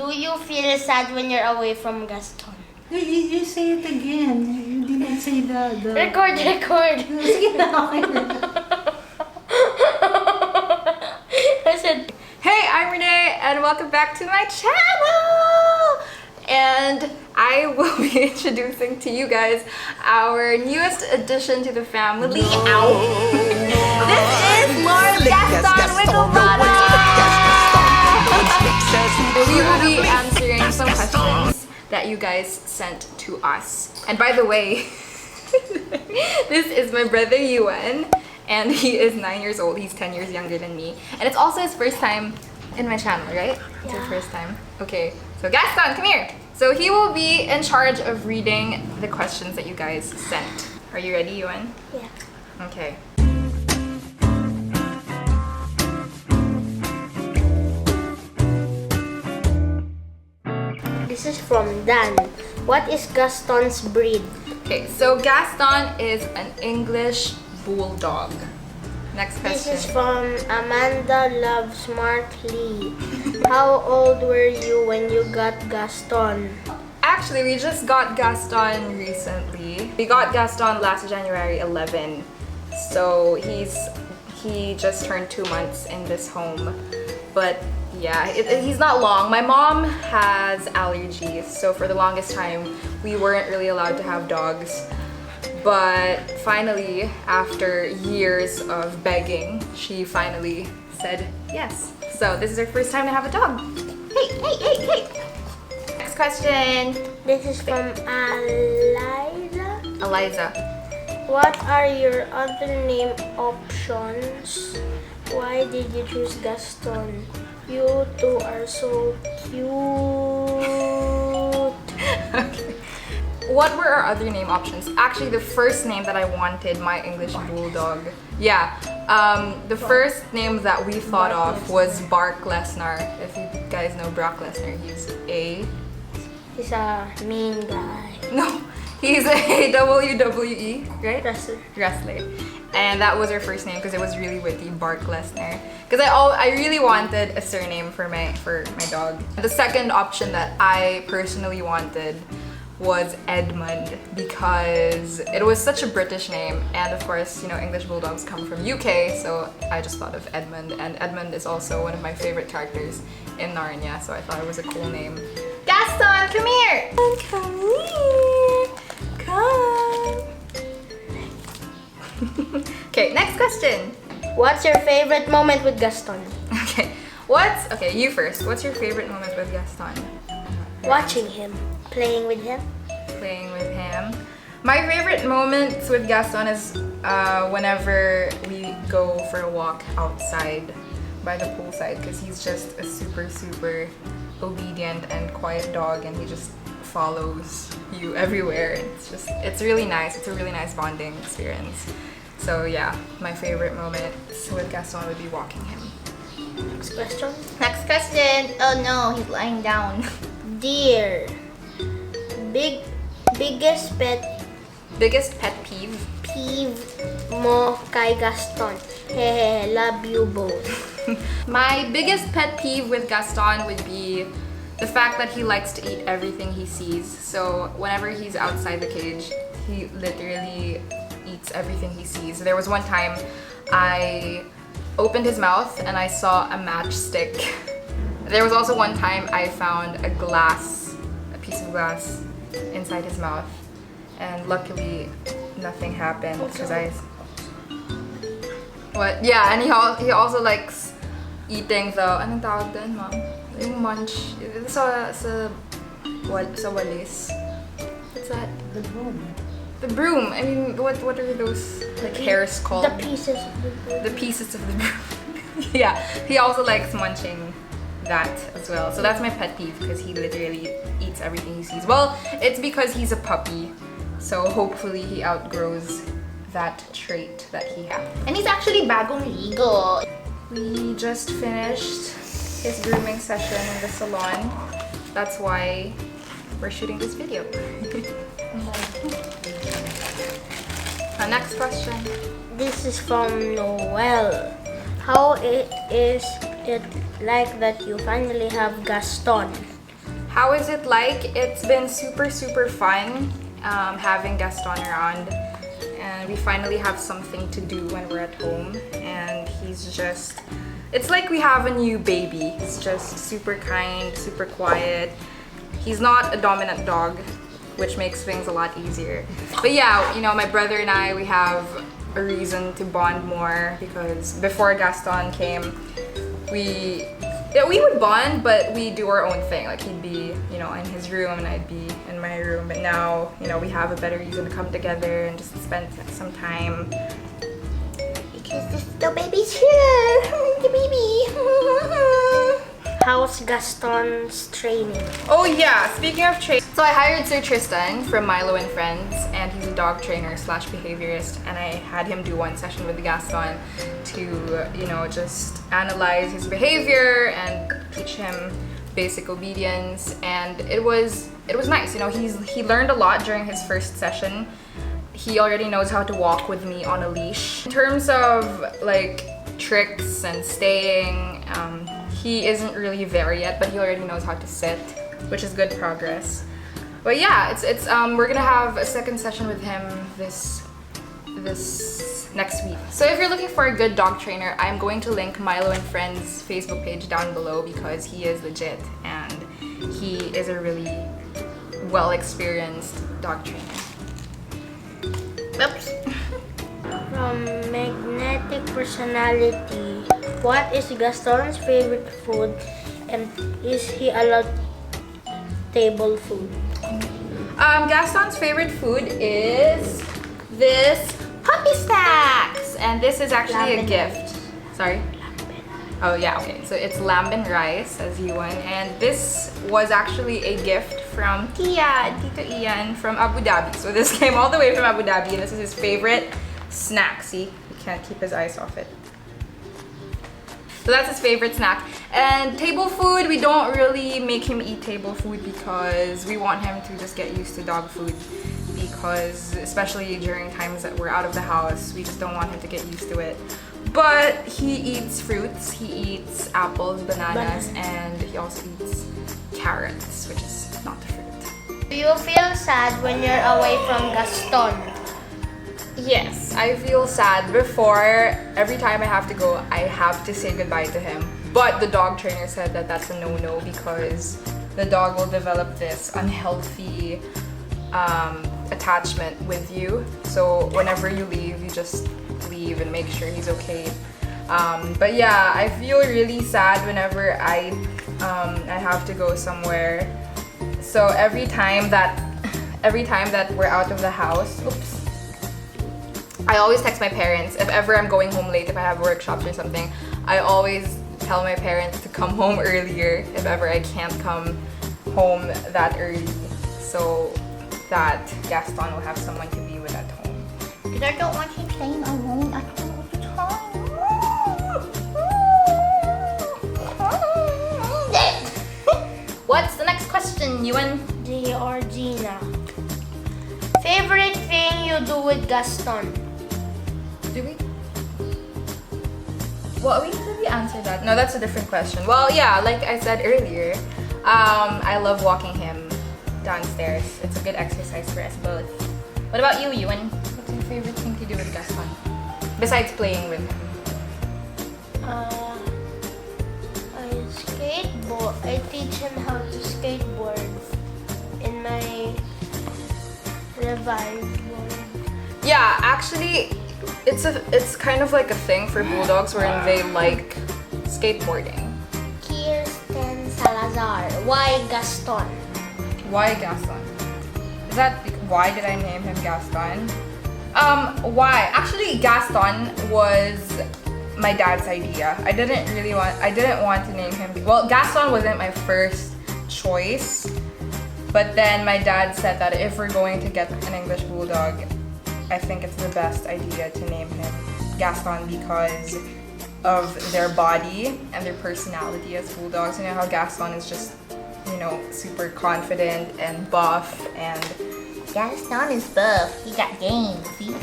Do you feel sad when you're away from Gaston? You say it again. You didn't say the... Record. Sige na, okay na. I said, hey, I'm Reneé and welcome back to my channel! And I will be introducing to you guys our newest addition to the family. Ow! This is Lord Gaston Wigglebottom! We will be answering some questions that you guys sent to us. And by the way, this is my brother Yuan, and he is 9 years old. He's 10 years younger than me. And it's also his first time in my channel, right? It's your first time. Okay, so Gaston, come here. So he will be in charge of reading the questions that you guys sent. Are you ready, Yuan? yeah. Okay. This is from Dan. What is Gaston's breed? Okay, so Gaston is an English bulldog. Next This question. is from Amanda Love Smartly. How old were you when you got Gaston? Actually, we just got Gaston recently. We got Gaston last January 11. So he just turned 2 months in this home. But yeah, he's not long. My mom has allergies, so for the longest time, we weren't really allowed to have dogs. But finally, after years of begging, she finally said yes. So this is her first time to have a dog. Hey. Next question. This is from Eliza. What are your other name options? Why did you choose Gaston? You two are so cute. Okay. What were our other name options? Actually, the first name that I wanted, my English bulldog. Yeah, the first name that we thought of was Bark Lesnar. If you guys know Brock Lesnar, he's a mean guy. No, he's a WWE, right? Wrestler. And that was her first name because it was really witty, Bark Lesnar. Because I really wanted a surname for my dog. The second option that I personally wanted was Edmund because it was such a British name, and of course, you know, English bulldogs come from UK, so I just thought of Edmund, and Edmund is also one of my favorite characters in Narnia, so I thought it was a cool name. Gaston, come here! Come here! Come! Okay, next question. What's your favorite moment with Gaston? Okay, you first. What's your favorite moment with Gaston? Watching him. Playing with him. My favorite moments with Gaston is whenever we go for a walk outside by the poolside, because he's just a super obedient and quiet dog, and he just follows you everywhere. It's really nice. It's a really nice bonding experience. So yeah, my favorite moment with Gaston would be walking him. Next question. Next question. Oh no, he's lying down. Dear. Biggest pet peeve mo kay Gaston. Hehe, love you both. My biggest pet peeve with Gaston would be the fact that he likes to eat everything he sees. So whenever he's outside the cage, he literally eats everything he sees. There was one time I opened his mouth and I saw a matchstick. There was also one time I found a piece of glass inside his mouth, and luckily nothing happened because yeah, and he also likes eating the anong tawag doon, ma'am? Yung munch sa walis. What's that? The broom. The broom. I mean, what are those like hairs called? The pieces of the broom. The pieces of the broom. Yeah, he also likes munching that as well. So that's my pet peeve because he literally eats everything he sees. Well, it's because he's a puppy, so hopefully he outgrows that trait that he has. And he's actually bagong ligo. We just finished his grooming session in the salon. That's why we're shooting this video. Next question. This is from Noel. How is it like that you finally have Gaston? How is it like? It's been super fun having Gaston around, and we finally have something to do when we're at home, and he's just, it's like we have a new baby. He's just super kind, super quiet. He's not a dominant dog, which makes things a lot easier. But yeah, you know, my brother and I, we have a reason to bond more, because before Gaston came, we would bond, but we do our own thing. Like, he'd be, you know, in his room and I'd be in my room. But now, you know, we have a better reason to come together and just spend some time. Because the baby's here. The baby. How's Gaston's training? Oh yeah, speaking of training. So I hired Sir Tristan from Milo and Friends, and he's a dog trainer / behaviorist, and I had him do one session with Gaston to, you know, just analyze his behavior and teach him basic obedience. And it was nice. You know, he learned a lot during his first session. He already knows how to walk with me on a leash. In terms of like tricks and staying, he isn't really there yet, but he already knows how to sit, which is good progress. But yeah, it's we're gonna have a second session with him this next week. So if you're looking for a good dog trainer, I'm going to link Milo and Friends Facebook page down below, because he is legit and he is a really well-experienced dog trainer. Oops. From magnetic personality, what is Gaston's favorite food, and is he allowed table food? Gaston's favorite food is this puppy stacks, and this is actually a gift. Sorry? Oh yeah, okay. So it's lamb and rice, as you want, and this was actually a gift from Tito Ian from Abu Dhabi. So this came all the way from Abu Dhabi, and this is his favorite snack. See, he can't keep his eyes off it. So that's his favorite snack. And table food, we don't really make him eat table food because we want him to just get used to dog food, because especially during times that we're out of the house, we just don't want him to get used to it. But he eats fruits, he eats apples, bananas, and he also eats carrots, which is not a fruit. Do you feel sad when you're away from Gaston? Yes, I feel sad. Before, every time I have to go, I have to say goodbye to him. But the dog trainer said that that's a no-no, because the dog will develop this unhealthy attachment with you. So whenever you leave, you just leave and make sure he's okay. But yeah, I feel really sad whenever I have to go somewhere. So every time that we're out of the house, oops. I always text my parents if ever I'm going home late, if I have workshops or something. I always tell my parents to come home earlier if ever I can't come home that early, so that Gaston will have someone to be with at home. Because I don't want him playing alone at home all the time. What's the next question, Ewan? G or Gina? Favorite thing you do with Gaston? Do we? Well, did we answer that? No, that's a different question. Well, yeah, like I said earlier, I love walking him downstairs. It's a good exercise for us both. What about you, Ewan? What's your favorite thing to do with Gaston? Besides playing with him? I skateboard. I teach him how to skateboard in my revived one. Yeah, actually, it's kind of like a thing for bulldogs wherein they like skateboarding. Kirsten Salazar. Why Gaston? Why Gaston? Is that why did I name him Gaston? Why? Actually, Gaston was my dad's idea. I didn't want to name him. Well, Gaston wasn't my first choice, but then my dad said that if we're going to get an English bulldog, I think it's the best idea to name him Gaston because of their body and their personality as bulldogs. You know how Gaston is just, you know, super confident and buff, and Gaston is buff. He got game. See?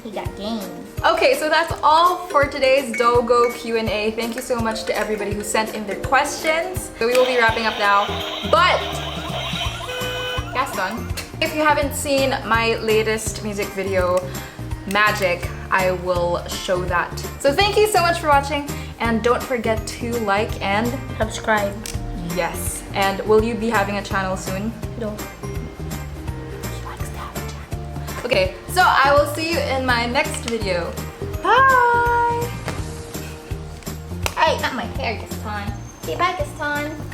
He got game. Okay, so that's all for today's Dogo Q&A. Thank you so much to everybody who sent in their questions. So we will be wrapping up now, but Gaston. If you haven't seen my latest music video, Magic, I will show that. So thank you so much for watching, and don't forget to like and Subscribe. yes. And will you be having a channel soon? No. Okay, so I will see you in my next video. Bye! Hey, not my hair this time. See you back this time.